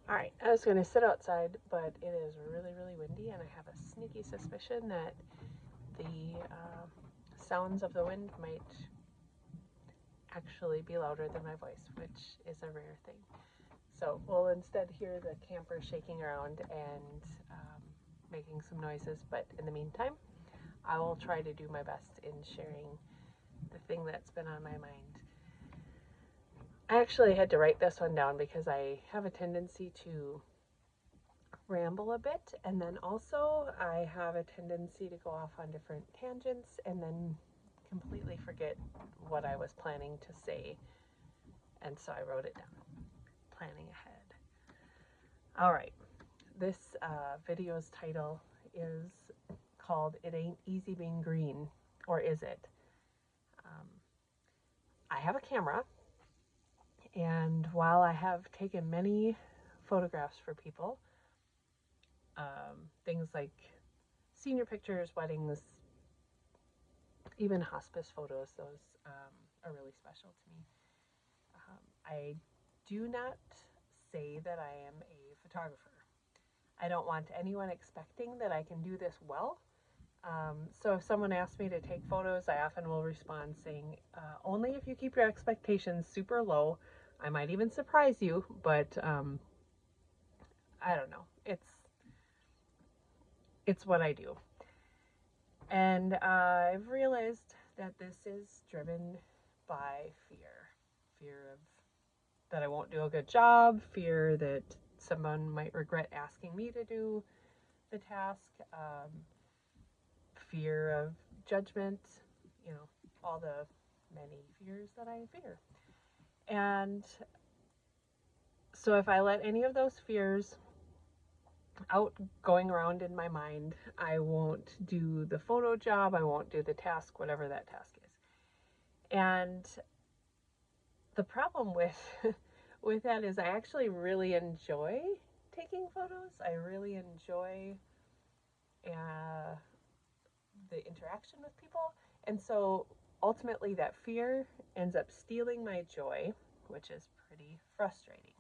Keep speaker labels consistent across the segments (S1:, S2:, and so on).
S1: Alright, I was going to sit outside, but it is really, really windy, and I have a sneaky suspicion that the sounds of the wind might actually be louder than my voice, which is a rare thing. So we'll instead hear the camper shaking around and making some noises, but in the meantime, I will try to do my best in sharing the thing that's been on my mind. I actually had to write this one down because I have a tendency to ramble a bit, and then also I have a tendency to go off on different tangents and then completely forget what I was planning to say, and so I wrote it down, planning ahead. All right, this video's title is called It Ain't Easy Being Green, or is it? Um, I have a camera, and while I have taken many photographs for people, things like senior pictures, weddings, even hospice photos, those are really special to me. I do not say that I am a photographer. I don't want anyone expecting that I can do this well. So if someone asks me to take photos, I often will respond saying, only if you keep your expectations super low. I might even surprise you, but I don't know. It's what I do. And I've realized that this is driven by fear of that I won't do a good job, fear that someone might regret asking me to do the task, fear of judgment, you know, all the many fears that I fear. And so if I let any of those fears out going around in my mind, I won't do the photo job, I won't do the task, whatever that task is. And the problem with with that is I actually really enjoy taking photos. I really enjoy the interaction with people. And so ultimately, that fear ends up stealing my joy, which is pretty frustrating.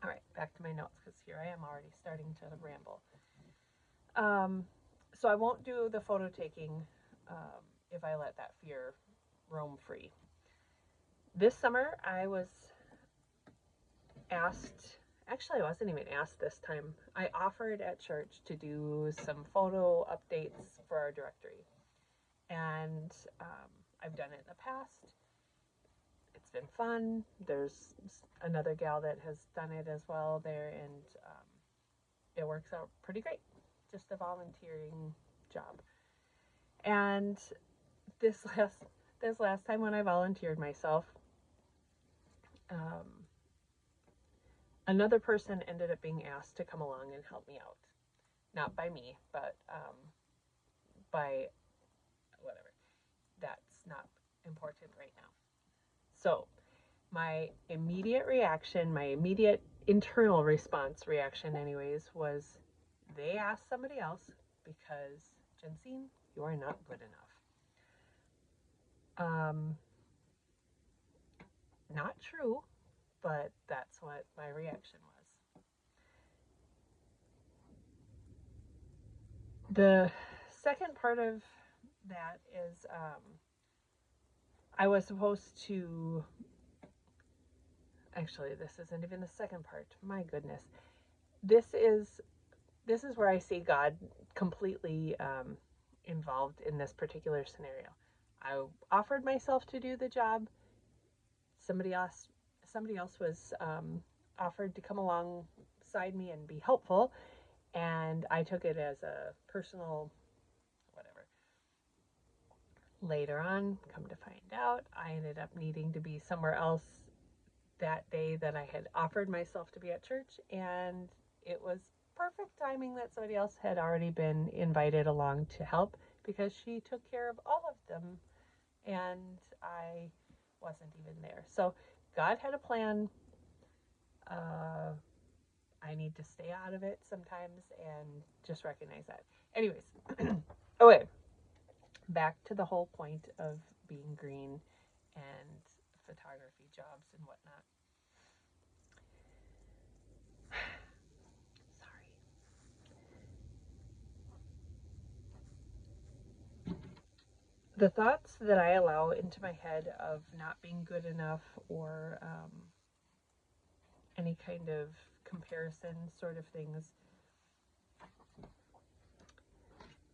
S1: All right, back to my notes because here I am already starting to ramble. Um, so I won't do the photo taking if I let that fear roam free. This summer, I was asked, actually, I wasn't even asked this time. I offered at church to do some photo updates for our directory. And I've done it in the past. It's been fun. There's another gal that has done it as well there, and it works out pretty great. Just a volunteering job. And this last this last time when I volunteered myself, um, another person ended up being asked to come along and help me out. Not by me, but by whatever. That's not important right now. So my immediate reaction, my immediate internal response reaction, anyways, was they asked somebody else because, Jensine, you are not good enough. Not true, but that's what my reaction was. The second part of that is I was supposed to. Actually, this isn't even the second part. My goodness, this is this is where I see God completely involved in this particular scenario. I offered myself to do the job. Somebody else was offered to come alongside me and be helpful, and I took it as a personal whatever. Later on, come to find out, I ended up needing to be somewhere else that day that I had offered myself to be at church, and it was perfect timing that somebody else had already been invited along to help because she took care of all of them and I wasn't even there. So God had a plan. Uh, I need to stay out of it sometimes and just recognize that. Anyways, okay, back to the whole point of being green and photography jobs and whatnot. the thoughts that I allow into my head of not being good enough or any kind of comparison sort of things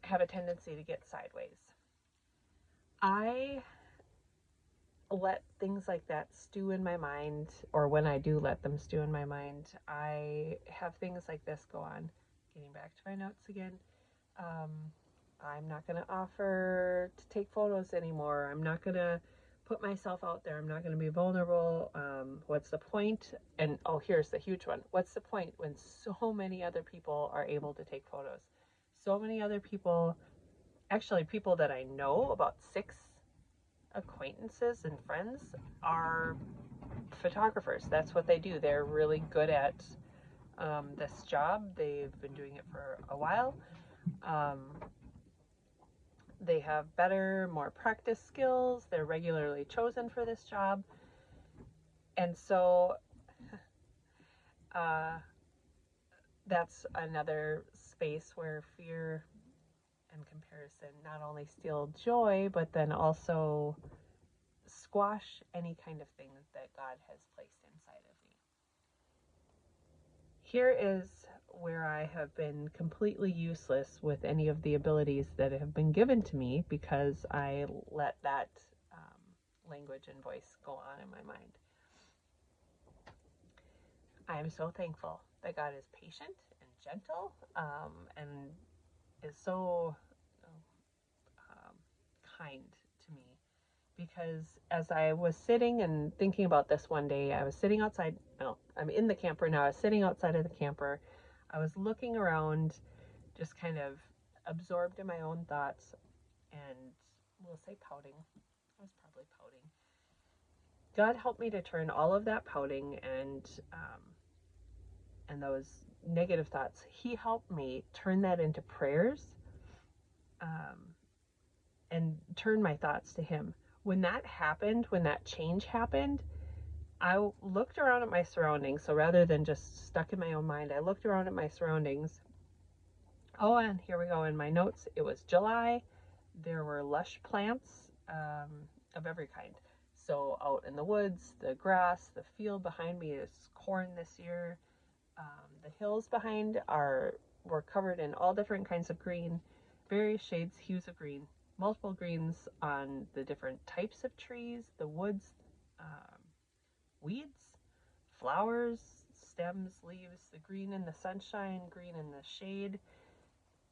S1: have a tendency to get sideways. I let things like that stew in my mind, or when I do let them stew in my mind, I have things like this go on. Getting back to my notes again. I'm not going to offer to take photos anymore. I'm not going to put myself out there. I'm not going to be vulnerable. What's the point? And oh, here's the huge one. What's the point when so many other people are able to take photos? So many other people, actually people that I know, about 6 acquaintances and friends, are photographers. That's what they do. They're really good at this job. They've been doing it for a while. They have better, more practice skills. They're regularly chosen for this job. And so that's another space where fear and comparison not only steal joy, but then also squash any kind of thing that God has placed inside of me. Here is where I have been completely useless with any of the abilities that have been given to me because I let that language and voice go on in my mind. I am so thankful that God is patient and gentle and is so kind to me, because as I was sitting and thinking about this one day, I was sitting outside. No, I'm in the camper now. I was sitting outside of the camper. I was looking around, just kind of absorbed in my own thoughts, and we'll say pouting. I was probably pouting. God helped me to turn all of that pouting and those negative thoughts. He helped me turn that into prayers and turn my thoughts to Him. When that happened, when that change happened, I looked around at my surroundings. So rather than just stuck in my own mind, I looked around at my surroundings. Oh, and here we go in my notes. It was July. There were lush plants of every kind. So out in the woods, the grass, the field behind me is corn this year. The hills behind were covered in all different kinds of green, various shades, hues of green, multiple greens on the different types of trees, the woods, weeds, flowers, stems, leaves, the green in the sunshine, green in the shade.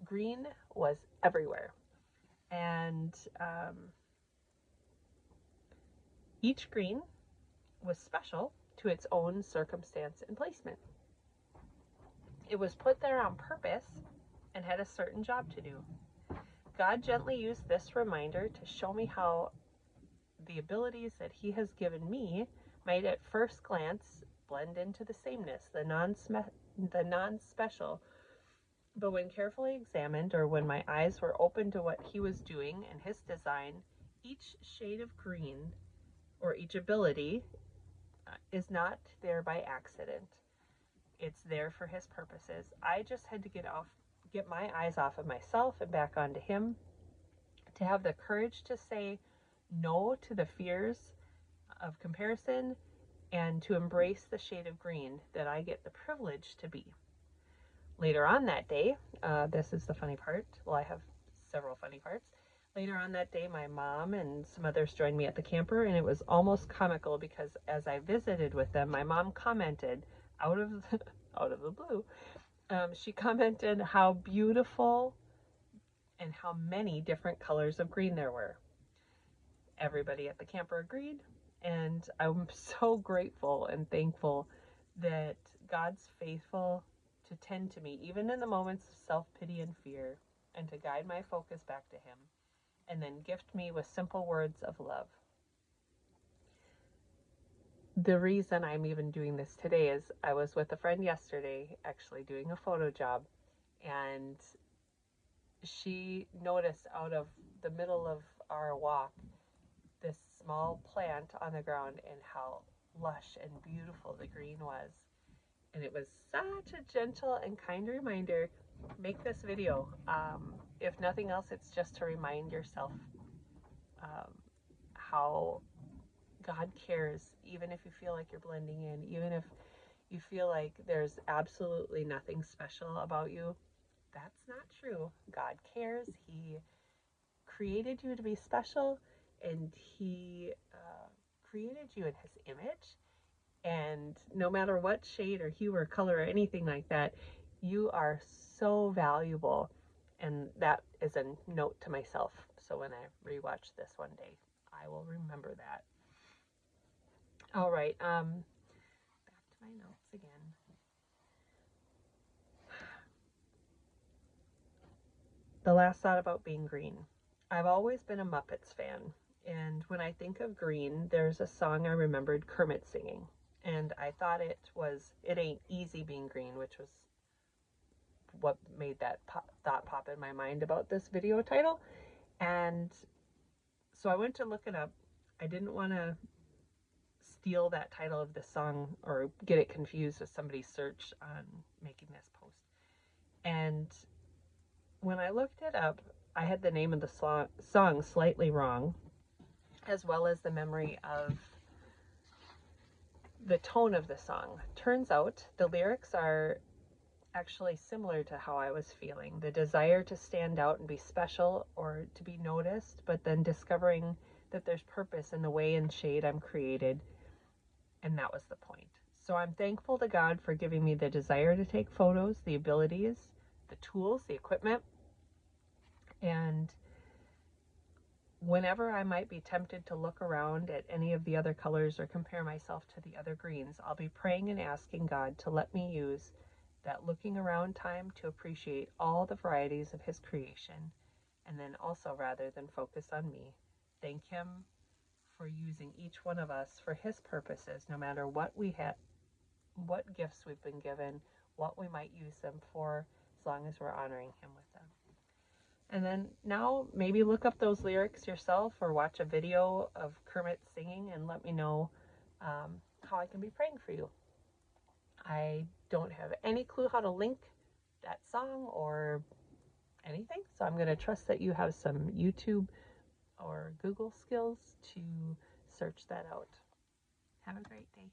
S1: Green was everywhere. And each green was special to its own circumstance and placement. It was put there on purpose and had a certain job to do. God gently used this reminder to show me how the abilities that He has given me might at first glance blend into the sameness, the non-special. But when carefully examined, or when my eyes were open to what He was doing in His design, each shade of green, or each ability, is not there by accident. It's there for His purposes. I just had to get my eyes off of myself and back onto Him, to have the courage to say no to the fears of comparison and to embrace the shade of green that I get the privilege to be. Later on that day, this is the funny part. Well, I have several funny parts. Later on that day, my mom and some others joined me at the camper, and it was almost comical because as I visited with them, my mom commented out of the blue. She commented how beautiful and how many different colors of green there were. Everybody at the camper agreed, and I'm so grateful and thankful that God's faithful to tend to me, even in the moments of self-pity and fear, and to guide my focus back to Him, and then gift me with simple words of love. The reason I'm even doing this today is I was with a friend yesterday, actually doing a photo job, and she noticed out of the middle of our walk this small plant on the ground and how lush and beautiful the green was. And it was such a gentle and kind reminder. Make this video. If nothing else, it's just to remind yourself how God cares, even if you feel like you're blending in, even if you feel like there's absolutely nothing special about you. That's not true. God cares. He created you to be special, and He created you in His image. And no matter what shade or hue or color or anything like that, you are so valuable. And that is a note to myself. So when I rewatch this one day, I will remember that. All right, back to my notes again. The last thought about being green. I've always been a Muppets fan, and when I think of green, there's a song I remembered Kermit singing, and I thought it Ain't Easy Being Green, which was what made that thought pop in my mind about this video title. And so I went to look it up. I didn't want to steal that title of the song or get it confused with somebody's search on making this post. And when I looked it up, I had the name of the song slightly wrong, as well as the memory of the tone of the song. Turns out the lyrics are actually similar to how I was feeling. The desire to stand out and be special or to be noticed, but then discovering that there's purpose in the way and shade I'm created. And that was the point. So I'm thankful to God for giving me the desire to take photos, the abilities, the tools, the equipment. And whenever I might be tempted to look around at any of the other colors or compare myself to the other greens, I'll be praying and asking God to let me use that looking around time to appreciate all the varieties of His creation, and then also, rather than focus on me, thank Him for using each one of us for His purposes, no matter what we have, what gifts we've been given, what we might use them for, as long as we're honoring Him with them. And then now maybe look up those lyrics yourself or watch a video of Kermit singing and let me know how I can be praying for you. I don't have any clue how to link that song or anything, so I'm going to trust that you have some YouTube or Google skills to search that out. Have a great day.